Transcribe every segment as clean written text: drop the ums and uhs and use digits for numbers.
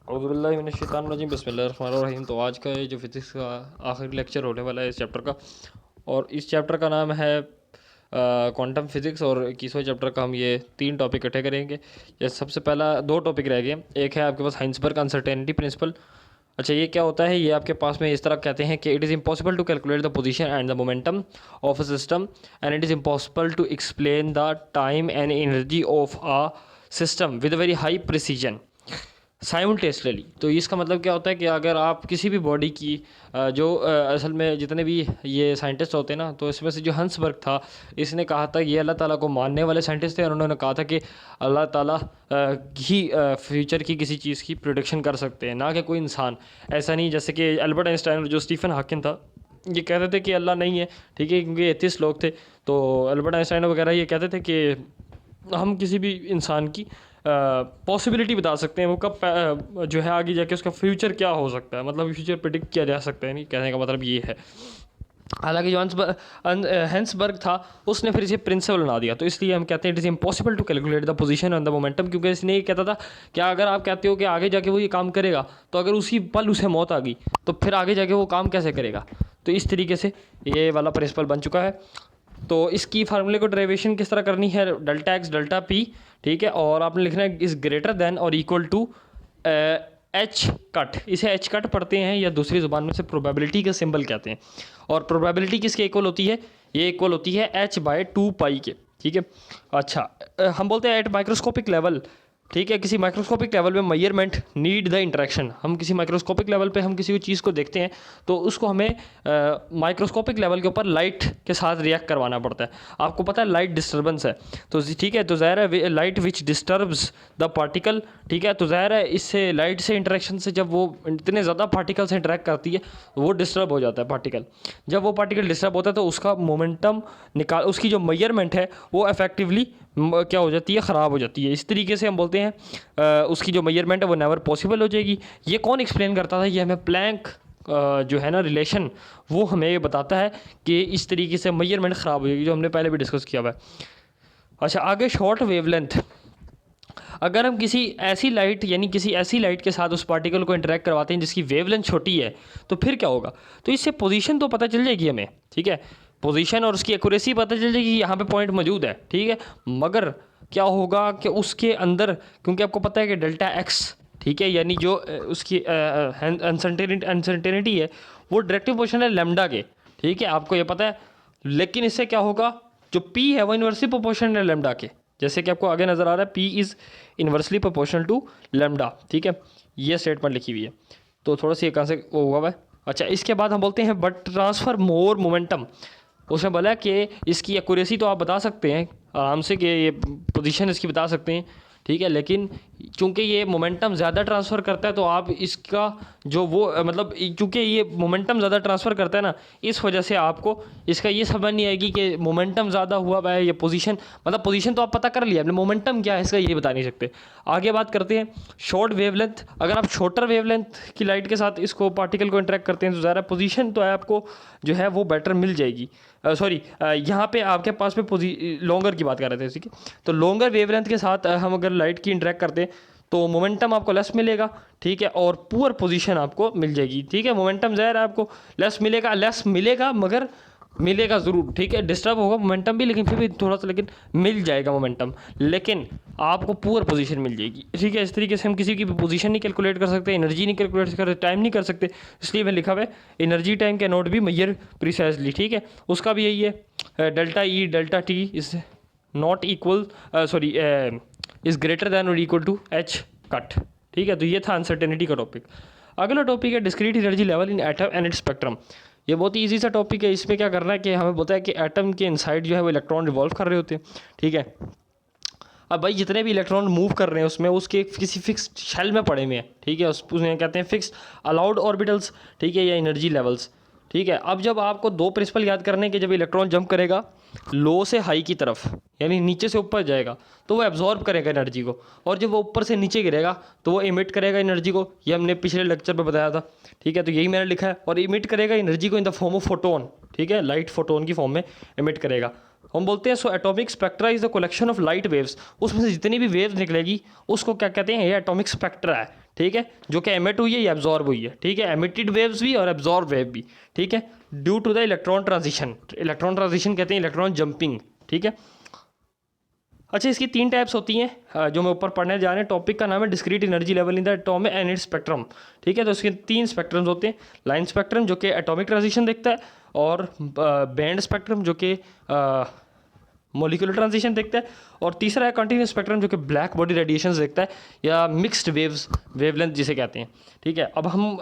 औज़ुबिल्लाहिमिनश्शैतानिर्रजीम बिस्मिल्लाहिर्रहमानिर्रहीम। तो आज का ये जो फिज़िक्स का आखिरी लेक्चर होने वाला है इस चैप्टर का, और इस चैप्टर का नाम है क्वांटम फिज़िक्स। और 21वें चैप्टर का हम ये 3 टॉपिक इकट्ठे करेंगे। जैसे सबसे पहला 2 टॉपिक रह गए। एक है आपके पास हाइंसबर्ग अनसर्टेनिटी प्रिंसिपल। अच्छा, ये क्या होता है? ये आपके पास में इस तरह कहते हैं कि it is impossible to calculate the position and the momentum of a system and it is impossible to explain the time and energy of a system with very high precision simultaneously. तो इसका मतलब क्या होता है कि अगर आप किसी भी बॉडी की असल में जितने भी ये साइंटिस्ट होते हैं ना, तो इसमें से जो हंसबर्ग था, इसने कहा था, ये अल्लाह ताला को मानने वाले साइंटिस्ट थे, और उन्होंने कहा था कि अल्लाह ताला ही फ्यूचर की किसी चीज़ की प्रोडिक्शन कर सकते हैं, ना कि कोई इंसान। ऐसा नहीं जैसे कि एल्बर्ट आइंस्टाइन और जो स्टीफन हॉकिंग था, ये कहते थे कि अल्लाह नहीं है, ठीक है, क्योंकि एथिस्ट लोग थे। तो एल्बर्ट आइंस्टाइन वगैरह ये कहते थे कि हम किसी भी इंसान की पॉसिबिलिटी बता सकते हैं, वो कब जो है आगे जाके उसका फ्यूचर क्या हो सकता है, मतलब फ्यूचर प्रिडिक्ट किया जा सकता है। नहीं, कहने का मतलब ये है। हालांकि जो हैंसबर्ग था, उसने फिर इसे प्रिंसिपल बना दिया, तो इसलिए हम कहते हैं it is impossible to calculate the position and the momentum. क्योंकि इसने ये कहता था कि अगर आप कहते हो कि आगे जाके वो ये काम करेगा, तो अगर उसी पल उसे मौत आ गई, तो फिर आगे जाके वो काम कैसे करेगा। तो इस तरीके से ये वाला प्रिंसिपल बन चुका है। तो इसकी फार्मूले को डेरिवेशन किस तरह करनी है? डेल्टा एक्स डेल्टा पी, ठीक है, और आपने लिखना है इज़ ग्रेटर देन और इक्वल टू एच कट। इसे एच कट पढ़ते हैं, या दूसरी ज़ुबान में से प्रोबेबिलिटी का सिंबल कहते हैं। और प्रोबेबिलिटी किसके इक्वल होती है? ये इक्वल होती है एच बाय 2 पाई के, ठीक है। अच्छा, हम बोलते हैं एट माइक्रोस्कोपिक लेवल, ठीक है, किसी माइक्रोस्कोपिक लेवल पे मेजरमेंट नीड द इंटरेक्शन। हम किसी माइक्रोस्कोपिक लेवल पे हम किसी भी चीज़ को देखते हैं, तो उसको हमें माइक्रोस्कोपिक लेवल के ऊपर लाइट के साथ रिएक्ट करवाना पड़ता है। आपको पता है लाइट डिस्टर्बेंस है, तो ठीक है, तो ज़ाहिर है light which disturbs the particle, ठीक है, तो ज़ाहिर है इससे लाइट से इंटरेक्शन से जब वो इतने ज़्यादा पार्टिकल से इंटरेक्ट करती है, वो डिस्टर्ब हो जाता है पार्टिकल। जब वो पार्टिकल डिस्टर्ब होता है, तो उसका मोमेंटम उसकी जो मेजरमेंट है वो इफेक्टिवली क्या हो जाती है? ख़राब हो जाती है। इस तरीके से हम बोलते हैं उसकी जो मेजरमेंट है वो नेवर पॉसिबल हो जाएगी। ये कौन एक्सप्लेन करता था? ये हमें प्लैंक जो है ना रिलेशन, वो हमें ये बताता है कि इस तरीके से मेजरमेंट ख़राब हो जाएगी, जो हमने पहले भी डिस्कस किया हुआ है। अच्छा, आगे शॉर्ट वेवलेंथ। अगर हम किसी ऐसी लाइट, यानी किसी ऐसी लाइट के साथ उस पार्टिकल को इंटरेक्ट करवाते हैं जिसकी वेवलेंथ छोटी है, तो फिर क्या होगा? तो इससे पोजीशन तो पता चल जाएगी हमें, ठीक है, पोजीशन और उसकी एक्यूरेसी पता चल जाएगी, यहाँ पे पॉइंट मौजूद है, ठीक है। मगर क्या होगा कि उसके अंदर, क्योंकि आपको पता है कि डेल्टा एक्स, ठीक है, यानी जो उसकी अनसर्टेनिटी है, वो डायरेक्टिव पोर्शन है लेमडा के, ठीक है, आपको ये पता है। लेकिन इससे क्या होगा? जो पी है वो इन्वर्सली प्रोपोर्शनल है लेमडा के, जैसे कि आपको आगे नज़र आ रहा है, P is inversely proportional to lambda, ठीक है, ये स्टेटमेंट लिखी हुई है। तो थोड़ा सा ये कहाँ से वो हुआ है। अच्छा, इसके बाद हम बोलते हैं बट ट्रांसफ़र मोर मोमेंटम। उसने बोला कि इसकी एक्यूरेसी तो आप बता सकते हैं आराम से, कि ये पोजीशन इसकी बता सकते हैं, ठीक है, लेकिन चूंकि ये मोमेंटम ज़्यादा ट्रांसफ़र करता है, तो आप इसका जो वो मतलब चूंकि ये मोमेंटम ज़्यादा ट्रांसफ़र करता है ना, इस वजह से आपको इसका ये समझ नहीं आएगी कि मोमेंटम ज़्यादा हुआ है या पोजीशन, मतलब पोजीशन तो आप पता कर लिया, आपने मोमेंटम क्या है इसका ये बता नहीं सकते। आगे बात करते हैं शॉर्ट वेवलेंथ। अगर आप शॉर्टर वेवलेंथ की लाइट के साथ इसको पार्टिकल को इंटरेक्ट करते हैं, तो ज़्यादा पोजीशन तो है आपको जो है वो बेटर मिल जाएगी। सॉरी, यहाँ पे आपके पास में लॉन्गर की बात कर रहे थे, ठीक है। तो लॉन्गर वेवलेंथ के साथ हम अगर लाइट की इंटरेक्ट करते हैं, तो मोमेंटम आपको लेस मिलेगा, ठीक है, और पुअर पोजीशन आपको मिल जाएगी, ठीक है। मोमेंटम ज़ाहिर है आपको लेस मिलेगा, मगर मिलेगा ज़रूर, ठीक है, डिस्टर्ब होगा मोमेंटम भी, लेकिन फिर भी थोड़ा सा, लेकिन मिल जाएगा मोमेंटम, लेकिन आपको पुअर पोजीशन मिल जाएगी, ठीक है। इस तरीके से हम किसी की भी पोजीशन नहीं कैलकुलेट कर सकते, एनर्जी नहीं कैलकुलेट कर सकते, टाइम नहीं कर सकते, इसलिए मैं लिखा हुआ है energy time can not be measure precisely, ठीक है। उसका भी यही है, delta E delta T is not equal sorry is greater than और इक्वल टू एच कट, ठीक है। तो ये था अनसर्टेनिटी का टॉपिक। अगला टॉपिक है discrete energy level in atom and it's spectrum. ये बहुत ही ईजी सा टॉपिक है। इसमें क्या करना है कि हमें बोलता है कि एटम के इनसाइड जो है वो इलेक्ट्रॉन रिवॉल्व कर रहे होते हैं, ठीक है। अब भाई जितने भी इलेक्ट्रॉन मूव कर रहे हैं उसमें उसके किसी फिक्स्ड शेल में पड़े हुए हैं, ठीक है, उसमें कहते हैं फिक्स अलाउड ऑर्बिटल्स, ठीक है, या एनर्जी लेवल्स, ठीक है। अब जब आपको 2 प्रिंसिपल याद करने के, जब इलेक्ट्रॉन जंप करेगा लो से हाई की तरफ, यानी नीचे से ऊपर जाएगा, तो वो एब्जॉर्ब करेगा एनर्जी को, और जब वो ऊपर से नीचे गिरेगा तो वो इमिट करेगा एनर्जी को। ये हमने पिछले लेक्चर पे बताया था, ठीक है, तो यही मैंने लिखा है। और इमिट करेगा एनर्जी को in the form of photon, ठीक है, लाइट फोटोन की फॉर्म में इमिट करेगा। हम बोलते हैं so atomic spectra is the collection of light waves. उसमें से जितनी भी वेव्स निकलेगी उसको क्या कहते हैं? ये एटॉमिक स्पेक्ट्रा है, ठीक है, जो कि एमिट हुई है या एब्जॉर्ब हुई है, ठीक है, एमिटेड वेव्स भी और एब्जॉर्ब वेव भी, ठीक है, due to the electron transition. Electron transition कहते हैं इलेक्ट्रॉन जंपिंग, ठीक है। अच्छा, इसकी 3 टाइप्स होती हैं जो मैं ऊपर पढ़ने जा रहे हैं। टॉपिक का नाम है discrete energy level in the atom and it's spectrum, ठीक है। तो इसके 3 स्पेक्ट्रम्स होते हैं। लाइन स्पेक्ट्रम जो कि एटॉमिक ट्रांजिशन देखता है, और बैंड स्पेक्ट्रम जो कि मॉलिक्यूलर ट्रांजिशन देखता है, और तीसरा है कंटिन्यूस स्पेक्ट्रम जो कि ब्लैक बॉडी रेडिएशंस देखता है, या मिक्स्ड वेव्स, वेवलेंथ जिसे कहते हैं, ठीक है। अब हम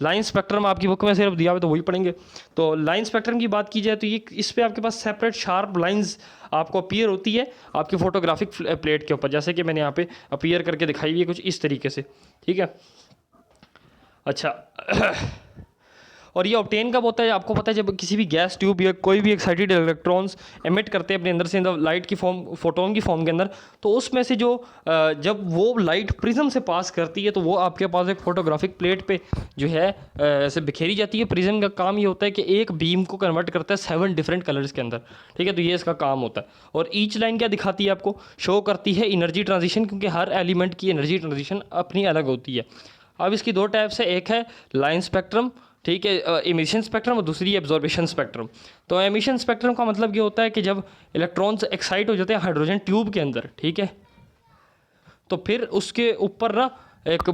लाइन स्पेक्ट्रम आपकी बुक में सिर्फ दिया हुआ तो वही पढ़ेंगे। तो लाइन स्पेक्ट्रम की बात की जाए तो ये इस पे आपके पास सेपरेट शार्प लाइंस आपको अपीयर होती है आपकी फोटोग्राफिक प्लेट के ऊपर, जैसे कि मैंने यहाँ पे अपीयर करके दिखाई हुई है कुछ इस तरीके से, ठीक है। अच्छा और ये ऑब्टेन कब होता है? आपको पता है जब किसी भी गैस ट्यूब या कोई भी एक्साइटेड इलेक्ट्रॉन्स एमिट करते हैं अपने अंदर से लाइट की फॉर्म, फोटोन की फॉर्म के अंदर, तो उसमें से जो जब वो लाइट प्रिज्म से पास करती है तो वो आपके पास एक फोटोग्राफिक प्लेट पे जो है ऐसे बिखेरी जाती है। प्रिज्म का काम ये होता है कि एक बीम को कन्वर्ट करता है 7 डिफरेंट कलर्स के अंदर, ठीक है। तो ये इसका काम होता है। और ईच लाइन क्या दिखाती है आपको? शो करती है एनर्जी ट्रांजिशन, क्योंकि हर एलिमेंट की एनर्जी ट्रांजिशन अपनी अलग होती है। अब इसकी 2 टाइप्स है, एक है लाइन स्पेक्ट्रम, ठीक है, एमिशन स्पेक्ट्रम, और दूसरी एब्जॉर्बेशन स्पेक्ट्रम। तो एमिशन स्पेक्ट्रम का मतलब ये होता है कि जब इलेक्ट्रॉन्स एक्साइट हो जाते हैं हाइड्रोजन ट्यूब के अंदर, ठीक है, तो फिर उसके ऊपर ना एक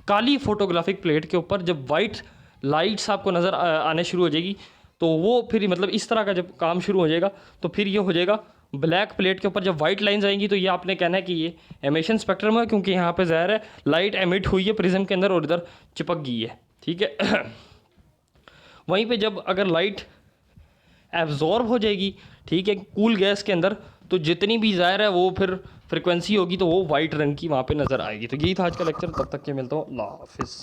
काली फोटोग्राफिक प्लेट के ऊपर जब वाइट लाइट्स आपको नज़र आने शुरू हो जाएगी, तो वो फिर मतलब इस तरह का जब काम शुरू हो जाएगा तो फिर ये हो जाएगा ब्लैक प्लेट के ऊपर जब वाइट लाइंस आएंगी, तो ये आपने कहना है कि ये एमिशन स्पेक्ट्रम है, क्योंकि यहाँ पे ज़ाहिर है लाइट एमिट हुई है प्रिज्म के अंदर और इधर चिपक गई है, ठीक है। वहीं पे जब अगर लाइट एब्जॉर्ब हो जाएगी, ठीक है, कूल गैस के अंदर, तो जितनी भी ज़ाहिर है वो फिर फ्रिक्वेंसी होगी तो वो वाइट रंग की वहाँ पे नज़र आएगी। तो यही था आज का लेक्चर, तब तक के मिलता हूँ, अल्लाह हाफिज़।